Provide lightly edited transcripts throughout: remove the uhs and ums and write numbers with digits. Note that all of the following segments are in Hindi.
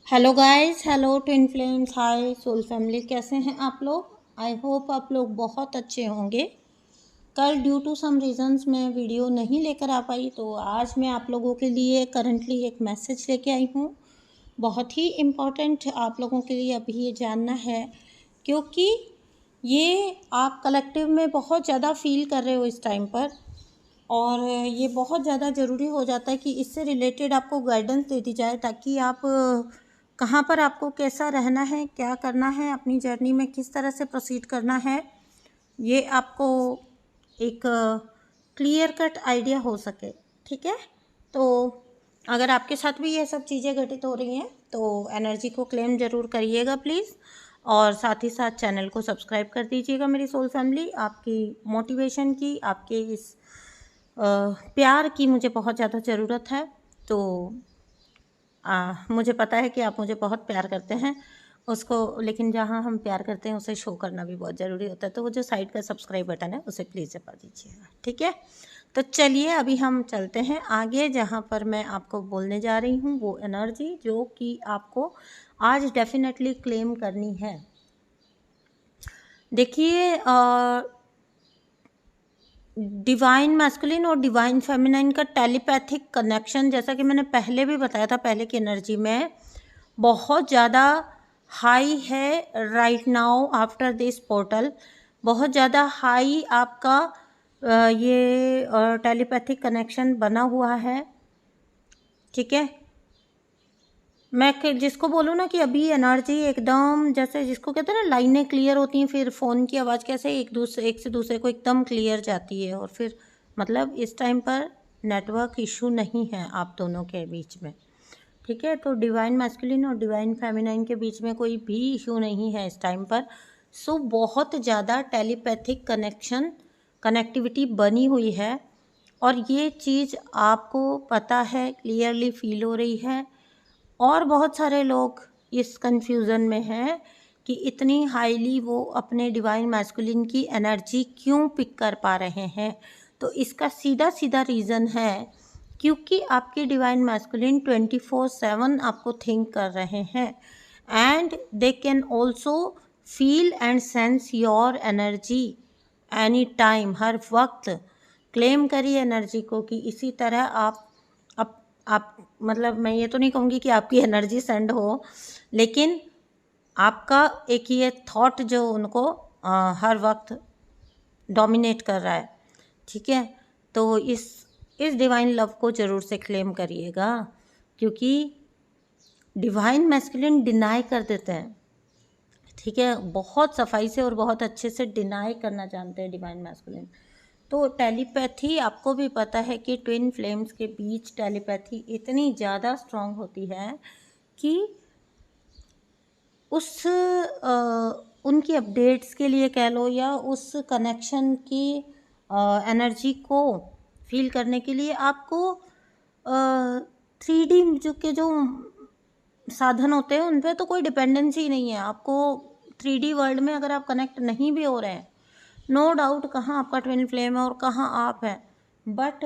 Hello guys, hello twin flames, hi soul family, कैसे हैं आप लोग। आई होप आप लोग बहुत अच्छे होंगे। कल ड्यू टू सम रीजंस मैं वीडियो नहीं लेकर आ पाई, तो आज मैं आप लोगों के लिए करंटली एक मैसेज लेके आई हूँ। बहुत ही इम्पोर्टेंट आप लोगों के लिए अभी ये जानना है, क्योंकि ये आप कलेक्टिव में बहुत ज़्यादा फील कर रहे हो इस टाइम पर, और ये बहुत ज़्यादा ज़रूरी हो जाता है कि इससे रिलेटेड आपको गाइडेंस दे दी जाए, ताकि आप कहाँ पर आपको कैसा रहना है, क्या करना है, अपनी जर्नी में किस तरह से प्रोसीड करना है, ये आपको एक क्लियर कट आइडिया हो सके। ठीक है, तो अगर आपके साथ भी ये सब चीज़ें घटित हो रही हैं तो एनर्जी को क्लेम ज़रूर करिएगा प्लीज़, और साथ ही साथ चैनल को सब्सक्राइब कर दीजिएगा मेरी सोल फैमिली। आपकी मोटिवेशन की, आपके इस प्यार की मुझे बहुत ज़्यादा ज़रूरत है। तो मुझे पता है कि आप मुझे बहुत प्यार करते हैं उसको, लेकिन जहाँ हम प्यार करते हैं उसे शो करना भी बहुत ज़रूरी होता है। तो वो जो साइड का सब्सक्राइब बटन है उसे प्लीज़ दबा दीजिएगा, ठीक है। तो चलिए अभी हम चलते हैं आगे, जहाँ पर मैं आपको बोलने जा रही हूँ वो एनर्जी जो कि आपको आज डेफिनेटली क्लेम करनी है। देखिए, डिवाइन मैस्कुलिन और डिवाइन फेमिनाइन का टेलीपैथिक कनेक्शन, जैसा कि मैंने पहले भी बताया था पहले की एनर्जी में, बहुत ज़्यादा हाई है right now after this portal. बहुत ज़्यादा हाई आपका ये टेलीपैथिक कनेक्शन बना हुआ है, ठीक है। मैं जिसको बोलूँ ना कि अभी एनर्जी एकदम, जैसे जिसको कहते हैं ना लाइनें क्लियर होती हैं, फिर फ़ोन की आवाज़ कैसे एक से दूसरे को एकदम क्लियर जाती है, और फिर मतलब इस टाइम पर नेटवर्क इशू नहीं है आप दोनों के बीच में, ठीक है। तो डिवाइन मैस्कुलिन और डिवाइन फेमिनाइन के बीच में कोई भी इशू नहीं है इस टाइम पर। सो बहुत ज़्यादा टेलीपैथिक कनेक्टिविटी बनी हुई है, और ये चीज़ आपको पता है, क्लियरली फील हो रही है। और बहुत सारे लोग इस कन्फ्यूज़न में हैं कि इतनी हाईली वो अपने डिवाइन मैस्कुलिन की एनर्जी क्यों पिक कर पा रहे हैं। तो इसका सीधा सीधा रीज़न है क्योंकि आपके डिवाइन मैस्कुलिन 24/7 आपको थिंक कर रहे हैं, and they can also feel and sense your energy any time, हर वक्त। क्लेम करिए एनर्जी को कि इसी तरह आप मतलब मैं ये तो नहीं कहूँगी कि आपकी एनर्जी सेंड हो, लेकिन आपका एक ये थॉट जो उनको हर वक्त डोमिनेट कर रहा है, ठीक है। तो इस डिवाइन लव को ज़रूर से क्लेम करिएगा, क्योंकि डिवाइन मैस्कुलिन डिनाई कर देते हैं, ठीक है, बहुत सफाई से और बहुत अच्छे से डिनाई करना जानते हैं डिवाइन मैस्कुलिन। तो टेलीपैथी आपको भी पता है कि ट्विन फ्लेम्स के बीच टेलीपैथी इतनी ज़्यादा स्ट्रांग होती है कि उनकी अपडेट्स के लिए कह लो, या उस कनेक्शन की एनर्जी को फील करने के लिए आपको 3D जो साधन होते हैं उन पे तो कोई डिपेंडेंसी नहीं है। आपको 3D वर्ल्ड में अगर आप कनेक्ट नहीं भी हो रहे हैं, नो डाउट कहाँ आपका ट्विन फ्लेम है और कहाँ आप हैं, बट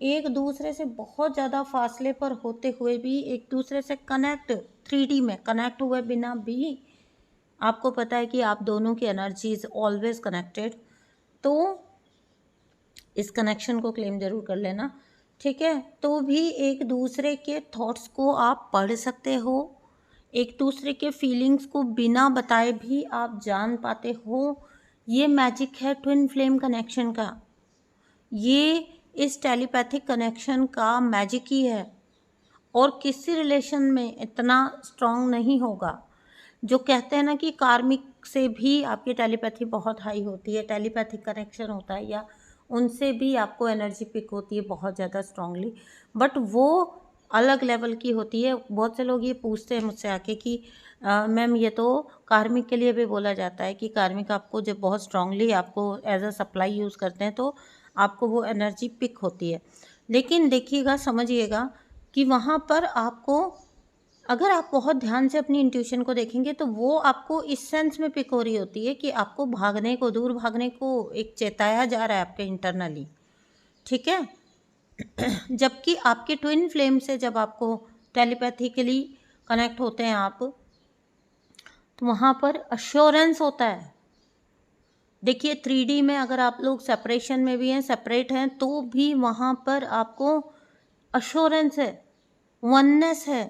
एक दूसरे से बहुत ज़्यादा फासले पर होते हुए भी एक दूसरे से कनेक्ट, 3D में कनेक्ट हुए बिना भी आपको पता है कि आप दोनों की एनर्जी इज़ ऑलवेज कनेक्टेड। तो इस कनेक्शन को क्लेम ज़रूर कर लेना, ठीक है। तो भी एक दूसरे के थॉट्स को आप पढ़ सकते हो, एक दूसरे के फीलिंग्स को बिना बताए भी आप जान पाते हो। ये मैजिक है ट्विन फ्लेम कनेक्शन का, ये इस टेलीपैथिक कनेक्शन का मैजिक ही है, और किसी रिलेशन में इतना स्ट्रांग नहीं होगा। जो कहते हैं ना कि कार्मिक से भी आपकी टेलीपैथी बहुत हाई होती है, टेलीपैथिक कनेक्शन होता है, या उनसे भी आपको एनर्जी पिक होती है बहुत ज़्यादा स्ट्रांगली, बट वो अलग लेवल की होती है। बहुत से लोग ये पूछते हैं मुझसे आके कि मैम ये तो कार्मिक के लिए भी बोला जाता है कि कार्मिक आपको जब बहुत स्ट्रांगली आपको एज अ सप्लाई यूज़ करते हैं तो आपको वो एनर्जी पिक होती है। लेकिन देखिएगा, समझिएगा कि वहाँ पर आपको, अगर आप बहुत ध्यान से अपनी इंट्यूशन को देखेंगे तो वो आपको इस सेंस में पिक हो रही होती है कि आपको भागने को, दूर भागने को एक चेताया जा रहा है आपके इंटरनली, ठीक है। जबकि आपके ट्विन फ्लेम से जब आपको टेलीपैथिकली कनेक्ट होते हैं आप, तो वहाँ पर अश्योरेंस होता है। देखिए 3D में अगर आप लोग सेपरेशन में भी हैं, सेपरेट हैं, तो भी वहाँ पर आपको अश्योरेंस है, वननेस है,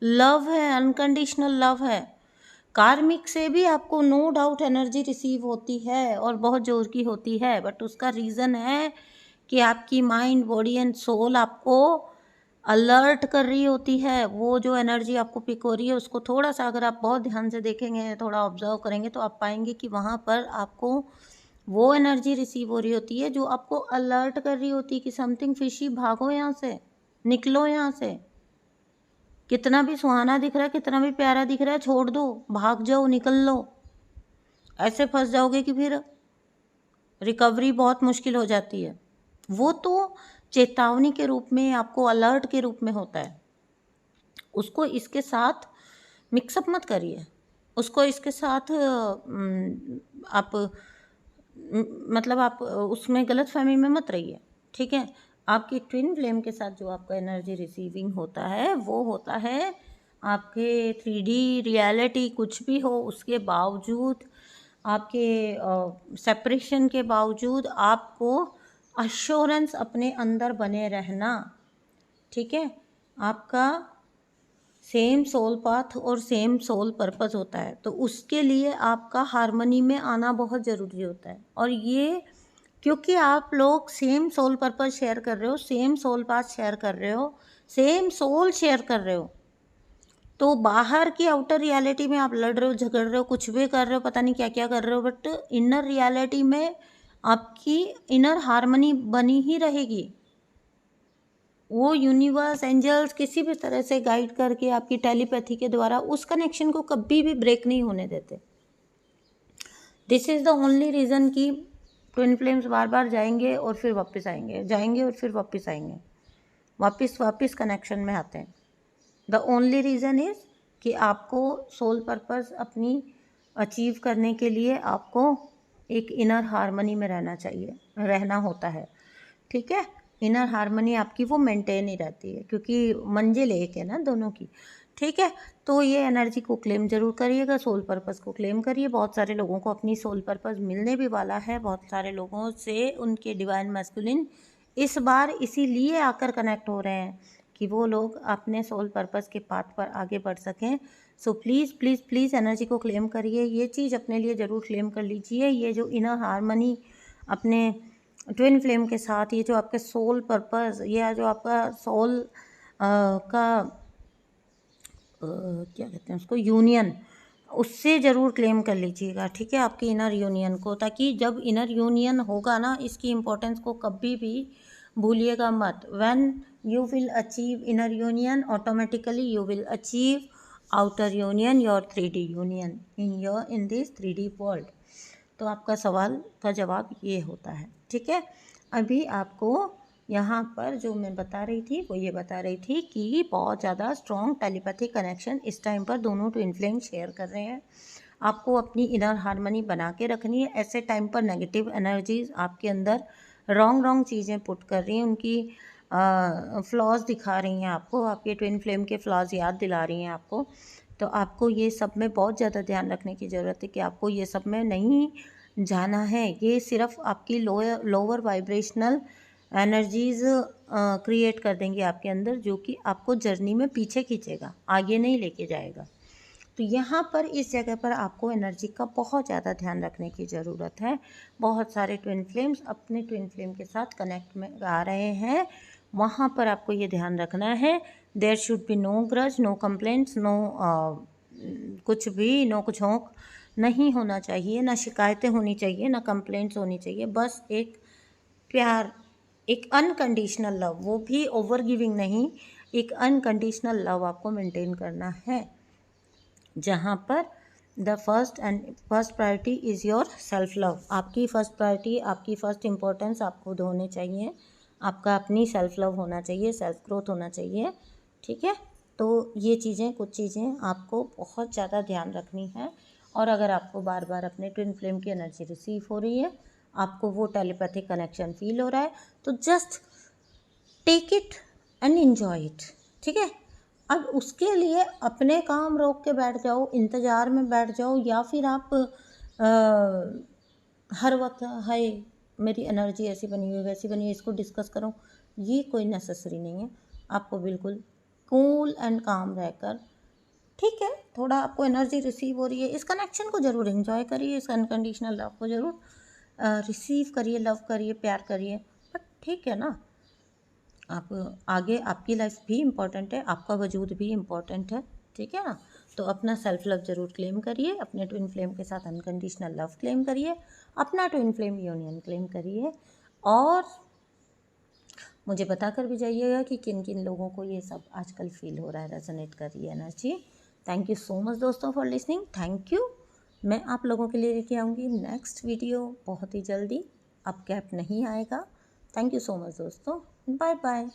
लव है, अनकंडीशनल लव है। कार्मिक से भी आपको नो डाउट एनर्जी रिसीव होती है और बहुत जोर की होती है, बट उसका रीज़न है कि आपकी माइंड, बॉडी एंड सोल आपको अलर्ट कर रही होती है। वो जो एनर्जी आपको पिक हो रही है उसको थोड़ा सा अगर आप बहुत ध्यान से देखेंगे, थोड़ा ऑब्जर्व करेंगे, तो आप पाएंगे कि वहाँ पर आपको वो एनर्जी रिसीव हो रही होती है जो आपको अलर्ट कर रही होती है कि समथिंग फिशी, भागो यहाँ से, निकलो यहाँ से। कितना भी सुहाना दिख रहा है, कितना भी प्यारा दिख रहा है, छोड़ दो, भाग जाओ, निकल लो। ऐसे फंस जाओगे कि फिर रिकवरी बहुत मुश्किल हो जाती है। वो तो चेतावनी के रूप में, आपको अलर्ट के रूप में होता है। उसको इसके साथ मिक्सअप मत करिए, उसको इसके साथ आप मतलब आप उसमें गलत फहमी में मत रहिए, ठीक है। आपकी ट्विन फ्लेम के साथ जो आपका एनर्जी रिसीविंग होता है वो होता है आपके 3D रियलिटी कुछ भी हो उसके बावजूद, आपके सेपरेशन के बावजूद आपको अश्योरेंस अपने अंदर बने रहना, ठीक है। आपका सेम सोल पाथ और सेम सोल पर्पस होता है, तो उसके लिए आपका हार्मनी में आना बहुत ज़रूरी होता है। और ये क्योंकि आप लोग सेम सोल पर्पस शेयर कर रहे हो, सेम सोल पाथ शेयर कर रहे हो, सेम सोल शेयर कर रहे हो, तो बाहर की आउटर रियलिटी में आप लड़ रहे हो, झगड़ रहे हो, कुछ भी कर रहे हो, पता नहीं क्या क्या कर रहे हो, बट इनर रियलिटी में आपकी इनर हार्मनी बनी ही रहेगी। वो यूनिवर्स, एंजल्स किसी भी तरह से गाइड करके आपकी टेलीपैथी के द्वारा उस कनेक्शन को कभी भी ब्रेक नहीं होने देते। This is the only reason कि ट्विन फ्लेम्स बार बार जाएंगे और फिर वापस आएंगे, जाएंगे और फिर वापस आएंगे, वापस कनेक्शन में आते हैं। द ओनली रीज़न इज़ कि आपको सोल पर्पस अपनी अचीव करने के लिए आपको एक इनर हार्मनी में रहना चाहिए, रहना होता है, ठीक है। इनर हार्मनी आपकी वो मेंटेन ही रहती है क्योंकि मंजिल एक है ना दोनों की, ठीक है। तो ये एनर्जी को क्लेम जरूर करिएगा, सोल पर्पस को क्लेम करिए। बहुत सारे लोगों को अपनी सोल पर्पस मिलने भी वाला है, बहुत सारे लोगों से उनके डिवाइन मैस्कुलिन इस बार इसीलिए आकर कनेक्ट हो रहे हैं कि वो लोग अपने सोल पर्पस के पाथ पर आगे बढ़ सकें। So please please please energy को क्लेम करिए, ये चीज़ अपने लिए ज़रूर क्लेम कर लीजिए। ये जो इनर हार्मनी अपने ट्विन फ्लेम के साथ, ये जो आपके सोल पर्पस, ये जो आपका सोल का क्या कहते हैं उसको, यूनियन, उससे ज़रूर क्लेम कर लीजिएगा, ठीक है, आपकी इनर यूनियन को। ताकि जब इनर यूनियन होगा ना, इसकी इम्पोर्टेंस को कभी भी भूलिएगा मत। When you will achieve inner union, automatically you will achieve outer union, your 3D union in this 3D world. तो आपका सवाल का जवाब ये होता है, ठीक है। अभी आपको यहाँ पर जो मैं बता रही थी वो ये बता रही थी कि बहुत ज़्यादा स्ट्रॉन्ग टेलीपैथिक कनेक्शन इस टाइम पर दोनों ट्विन फ्लेम शेयर कर रहे हैं। आपको अपनी इनर हार्मनी बना के रखनी है। ऐसे टाइम पर नेगेटिव एनर्जीज आपके अंदर रॉन्ग चीज़ें पुट कर रही हैं, उनकी फ्लॉज दिखा रही हैं आपको, आपके ट्विन फ्लेम के फ्लॉज याद दिला रही हैं आपको। तो आपको ये सब में बहुत ज़्यादा ध्यान रखने की ज़रूरत है कि आपको ये सब में नहीं जाना है। ये सिर्फ आपकी लोअर वाइब्रेशनल एनर्जीज़ क्रिएट कर देंगे आपके अंदर, जो कि आपको जर्नी में पीछे खींचेगा, आगे नहीं लेके जाएगा। तो यहाँ पर इस जगह पर आपको एनर्जी का बहुत ज़्यादा ध्यान रखने की ज़रूरत है। बहुत सारे ट्विन फ्लेम्स अपने ट्विन फ्लेम के साथ कनेक्ट में आ रहे हैं, वहाँ पर आपको ये ध्यान रखना है। There should be no grudge, no complaints, no कुछ भी, नो कुछ होक नहीं होना चाहिए, ना शिकायतें होनी चाहिए, ना कंप्लेंट्स होनी चाहिए। बस एक प्यार, एक अनकंडीशनल लव, वो भी ओवर गिविंग नहीं, एक अनकंडीशनल लव आपको मेंटेन करना है, जहाँ पर the first priority is your self love. आपकी फर्स्ट प्रायोरिटी, आपकी फर्स्ट इम्पोर्टेंस आप खुद होने चाहिए, आपका अपनी सेल्फ लव होना चाहिए, सेल्फ ग्रोथ होना चाहिए, ठीक है। तो ये चीज़ें, कुछ चीज़ें आपको बहुत ज़्यादा ध्यान रखनी है। और अगर आपको बार बार अपने ट्विन फ्लेम की एनर्जी रिसीव हो रही है, आपको वो टेलीपैथिक कनेक्शन फील हो रहा है, तो just take it and enjoy it, ठीक है। अब उसके लिए अपने काम रोक के बैठ जाओ, इंतज़ार में बैठ जाओ, या फिर आप हर वक्त हाय मेरी एनर्जी ऐसी बनी हुई वैसी बनी हुई इसको डिस्कस करो, ये कोई नेसेसरी नहीं है। आपको बिल्कुल कूल एंड काम रहकर, ठीक है थोड़ा आपको एनर्जी रिसीव हो रही है, इस कनेक्शन को ज़रूर एंजॉय करिए, इस अनकंडीशनल लव को ज़रूर रिसीव करिए, लव करिए, प्यार करिए, बट ठीक है ना, आप आगे आपकी लाइफ भी इम्पॉर्टेंट है, आपका वजूद भी इम्पॉर्टेंट है, ठीक है ना। तो अपना सेल्फ लव ज़रूर क्लेम करिए, अपने ट्विन फ्लेम के साथ अनकंडीशनल लव क्लेम करिए, अपना ट्विन फ्लेम यूनियन क्लेम करिए, और मुझे बता कर भी जाइएगा कि किन किन लोगों को ये सब आजकल फील हो रहा है, रेजोनेट कर रही है energy. Thank you so much दोस्तों फॉर लिसनिंग, थैंक यू। मैं आप लोगों के लिए लेके आऊँगी नेक्स्ट वीडियो बहुत ही जल्दी, अब गैप नहीं आएगा। थैंक यू सो मच दोस्तों, बाय बाय।